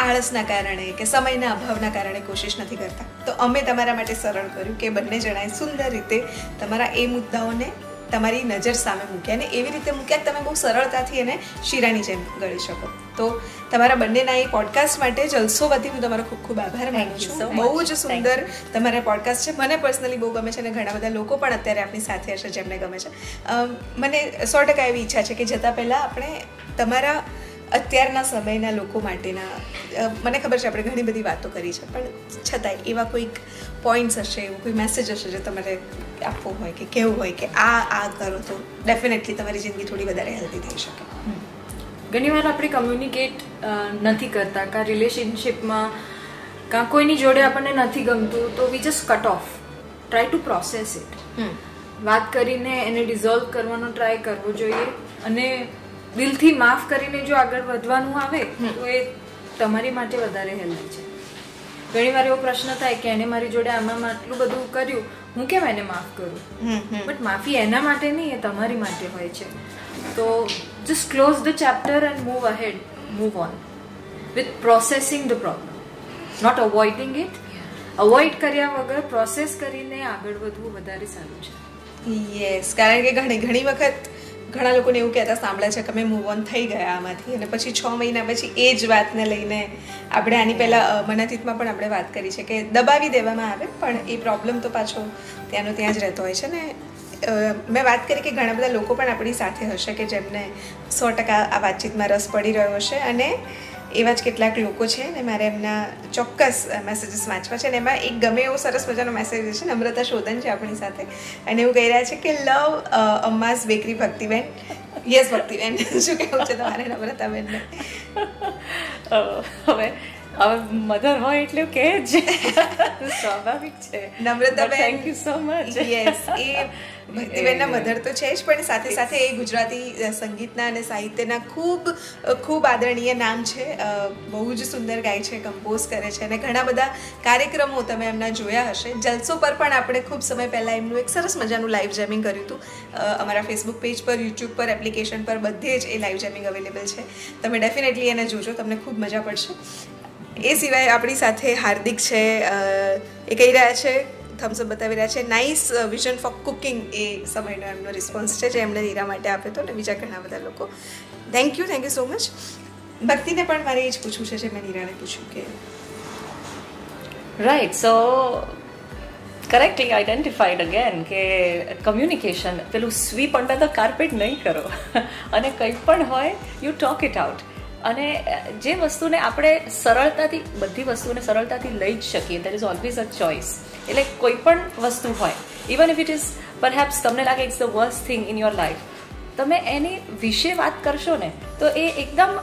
આળસના કારણે કે સમયના અભાવના કારણે કોશિશ નથી કરતા. તો અમે તમારા માટે સરળ કર્યું કે બંને જણાએ સુંદર રીતે તમારા એ મુદ્દાઓને તમારી નજર સામે મૂક્યા અને એવી રીતે મૂક્યા કે તમે બહુ સરળતાથી એને શીરાની જેમ ગળી શકો. તો તમારા બંનેના એ પોડકાસ્ટ માટે જલસો વતી હું તમારો ખૂબ ખૂબ આભાર માનું છું. બહુ જ સુંદર તમારા પોડકાસ્ટ છે, મને પર્સનલી બહુ ગમે છે અને ઘણા બધા લોકો પણ અત્યારે આપણી સાથે હશે જેમને ગમે છે. મને 100% એવી ઈચ્છા છે કે જતાં પહેલાં આપણે તમારા અત્યારના સમયના લોકો માટેના, મને ખબર છે આપણે ઘણી બધી વાતો કરી છે, પણ છતાંય એવા કોઈક પોઈન્ટ્સ હશે, એવું કોઈ મેસેજ હશે જે તમારે આપવો હોય કે કહેવું હોય કે આ કરો તો ડેફિનેટલી તમારી જિંદગી થોડી વધારે હેલ્ધી થઈ શકે. ઘણીવાર આપણે કમ્યુનિકેટ નથી કરતા, કાં રિલેશનશિપમાં કાં કોઈની જોડે આપણને નથી ગમતું તો we just cut off, try to process it. વાત કરીને એને ડિઝોલ્વ કરવાનો ટ્રાય કરવો જોઈએ અને દિલથી માફ કરીને જો આગળ વધવાનું આવે તો એ તમારી માટે વધારે હેલ્ધી છે. ઘણીવાર એવો પ્રશ્ન થાય કે એને મારી જોડે આમાં આટલું બધું કર્યું, હું કેમ એને માફ કરું? બટ માફી એના માટે નહીં, એ તમારી માટે હોય છે. તો just close the chapter and move ahead, move on with processing the problem, not avoiding it. Avoid કર્યા વગર પ્રોસેસ કરીને આગળ વધવું વધારે સારું છે. યસ, કારણ કે ઘણી વખત ઘણા લોકોને એવું કહેતા સાંભળે છે કે અમે મૂવ ઓન થઈ ગયા આમાંથી, અને પછી 6 મહિના પછી એ જ વાતને લઈને આપણે આની પહેલાં મનાતીતમાં પણ આપણે વાત કરી છે કે દબાવી દેવામાં આવે પણ એ પ્રોબ્લેમ તો પાછો ત્યાંનો ત્યાં જ રહેતો હોય છે. ને મેં વાત કરી કે ઘણા બધા લોકો પણ આપણી સાથે હશે કે જેમને 100% આ વાતચીતમાં રસ પડી રહ્યો હશે, અને એવા જ કેટલાક લોકો છે ને મારે એમના ચોક્કસ મેસેજીસ વાંચવા છે. અને એમાં એક ગમે એવો સરસ મજાનો મેસેજ છે, નમ્રતા શોધન છે આપણી સાથે, અને એવું કહી રહ્યા છે કે લવ અમ્માસ બેકરી ભક્તિબેન. યસ ભક્તિબેન, શું કહેવું છે તમારે નમ્રતાબેનને? હવે મધર હોય એટલે કે જ સ્વાભાવિક છે. Namrataben, thank you so much. Yes, એ ભક્તિબેનના મધર તો છે જ, પણ સાથે સાથે એ ગુજરાતી સંગીતના અને સાહિત્યના ખૂબ ખૂબ આદરણીય નામ છે. બહુ જ સુંદર ગાય છે, કમ્પોઝ કરે છે, અને ઘણા બધા કાર્યક્રમો તમે એમના જોયા હશે. જલસો પર પણ આપણે ખૂબ સમય પહેલાં એમનું એક સરસ મજાનું લાઈવ જેમિંગ કર્યું હતું. અમારા ફેસબુક પેજ પર, યુટ્યુબ પર, એપ્લિકેશન પર બધે જ એ લાઈવ જેમિંગ અવેલેબલ છે. તમે ડેફિનેટલી એને જોજો, તમને ખૂબ મજા પડશે. એ સિવાય આપણી સાથે હાર્દિક છે, એ કહી રહ્યા છે, થમ્સઅપ બતાવી રહ્યા છે, નાઇસ વિઝન ફોર કુકિંગ, એ સમયનો એમનો રિસ્પોન્સ છે જે એમણે નીરા માટે આપ્યો હતો, અને બીજા ઘણા બધા લોકો. Thank you so much. ભક્તિને પણ મારે એ જ પૂછવું છે જે મેં નીરાને પૂછ્યું કે રાઈટ, સો કરેક્ટલી આઈડેન્ટિફાઈડ અગેન કે કમ્યુનિકેશન, પેલું સ્વીપ અંડર ધ કાર્પેટ નહીં કરો, અને કંઈ પણ હોય યુ ટોક ઇટ આઉટ. અને જે વસ્તુને આપણે સરળતાથી, બધી વસ્તુને સરળતાથી લઈ જ શકીએ, there is always a choice. એટલે કોઈ પણ વસ્તુ હોય, even if it is perhaps તમને લાગે it's the worst thing in your life, તમે એની વિશે વાત કરશો ને તો એ એકદમ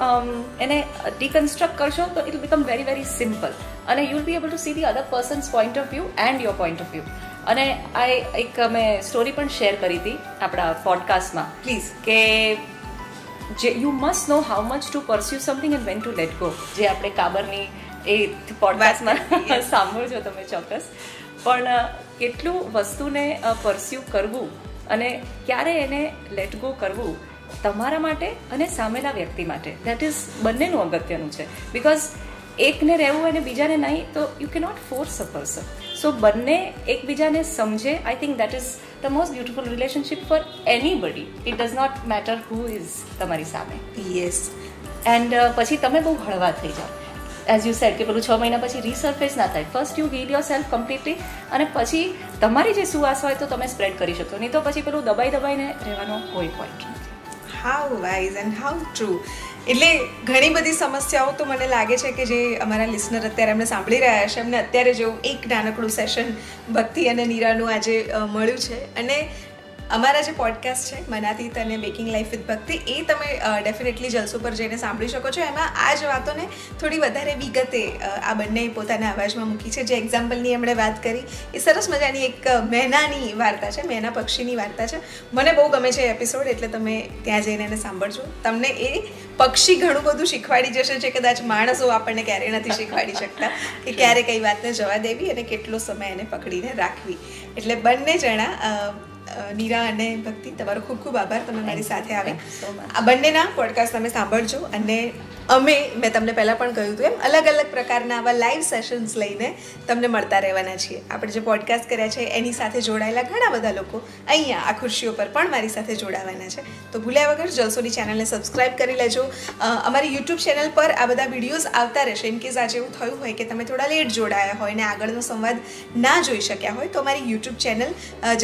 એને ડિકન્સ્ટ્રક્ટ કરશો તો it will become very very simple, અને you will be able to see the other person's point of view and your point of view. અને આ એક મેં સ્ટોરી પણ શેર કરી હતી આપણા પોડકાસ્ટમાં, પ્લીઝ, કે you must know how much to pursue something and when to let go, જે આપણે કાબરની એ પોડકાસ્ટમાં સાંભળજો તમે ચોક્કસ. પણ કેટલું વસ્તુને પરસ્યુ કરવું અને ક્યારે એને લેટ ગો કરવું તમારા માટે અને સામેલા વ્યક્તિ માટે, દેટ ઇઝ બંનેનું અગત્યનું છે. બિકોઝ એકને રહેવું અને બીજાને નહીં, તો you cannot force a person. So બંને એકબીજાને સમજે, I think that is the most beautiful relationship for anybody. It does not matter who is તમારી સામે. યસ, એન્ડ પછી તમે બહુ હળવા થઈ જાઓ. એઝ યુ સેડ કે પેલું 6 મહિના પછી રીસર્ફેસ ના થાય. First you heel your self completely, અને પછી તમારી જે સુવાસ હોય તો તમે સ્પ્રેડ કરી શકો, નહીં તો પછી પેલું દબાઈને રહેવાનો કોઈ પોઈન્ટ નથી. How wise and how true. એટલે ઘણી બધી સમસ્યાઓ તો મને લાગે છે કે જે અમારા લિસનર અત્યારે એમને સાંભળી રહ્યા છે, એમને અત્યારે જેવું એક નાનકડું સેશન ભક્તિ અને નીરાનું આજે મળ્યું છે, અને અમારા જે પોડકાસ્ટ છે મનાતીત અને બેકિંગ લાઈફ વિથ ભક્તિ, એ તમે ડેફિનેટલી જલસો પર જઈને સાંભળી શકો છો. એમાં આ જ વાતોને થોડી વધારે વિગતે આ બંને પોતાના અવાજમાં મૂકી છે. જે એક્ઝામ્પલની એમણે વાત કરી એ સરસ મજાની એક મેનાની વાર્તા છે, મેના પક્ષીની વાર્તા છે. મને બહુ ગમે છે એપિસોડ, એટલે તમે ત્યાં જઈને એને સાંભળજો. તમને એ પક્ષી ઘણું બધું શીખવાડી જશે જે કદાચ માણસો આપણને ક્યારેય નથી શીખવાડી શકતા, કે ક્યારે કઈ વાતને જવા દેવી અને કેટલો સમય એને પકડીને રાખવી. એટલે બંને જણા નીરા અને ભક્તિ, તમારો ખૂબ ખૂબ આભાર, તમે મારી સાથે આવે. આ બંનેના પોડકાસ્ટ તમે સાંભળજો. અને મેં તમને પહેલાં પણ કહ્યું હતું એમ, અલગ અલગ પ્રકારના આવા લાઈવ સેશન્સ લઈને તમને મળતા રહેવાના છીએ. આપણે જે પોડકાસ્ટ કર્યા છે એની સાથે જોડાયેલા ઘણા બધા લોકો અહીંયા આ ખુરશીઓ પર પણ મારી સાથે જોડાવાના છે. તો ભૂલ્યા વગર જલસોની ચેનલને સબસ્ક્રાઈબ કરી લેજો. અમારી યુટ્યુબ ચેનલ પર આ બધા વિડીયોઝ આવતા રહેશે. ઇન કેસ આજે એવું થયું હોય કે તમે થોડા લેટ જોડાયા હોય ને આગળનો સંવાદ ના જોઈ શક્યા હોય, તો અમારી યુટ્યુબ ચેનલ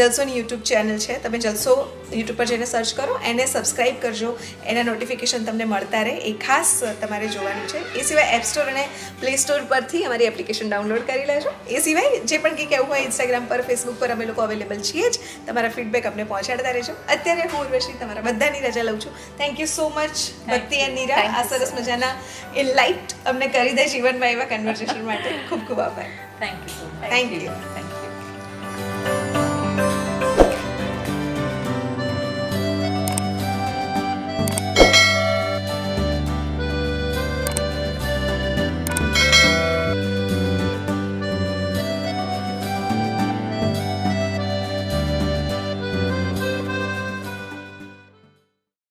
જલસોની યુટ્યુબ ચેનલ છે, તમે જલસો યુટ્યુબ પર જઈને સર્ચ કરો, એને સબસ્ક્રાઈબ કરજો. એના નોટિફિકેશન તમને મળતા રહે, એ ખાસ તમારે જોવાનું છે. એ સિવાય એપ સ્ટોર અને પ્લે સ્ટોર પરથી અમારી એપ્લિકેશન ડાઉનલોડ કરી લેજો. એ સિવાય જે પણ કંઈ કહેવું હોય ઇન્સ્ટાગ્રામ પર, ફેસબુક પર અમે લોકો અવેલેબલ છીએ જ. તમારા ફીડબેક અમને પહોંચાડતા રહેજો. અત્યારે હું ઉર્વશી તમારા બધાની રજા લઉં છું. થેન્ક યુ સો મચ ભક્તિ એન્ડ નીરા, આ સરસ મજાના ઇનલાઇટ અમને કરી દે જીવનમાં એવા કન્વર્સેશન માટે. ખૂબ ખૂબ આભાર. Thank you. Thank you.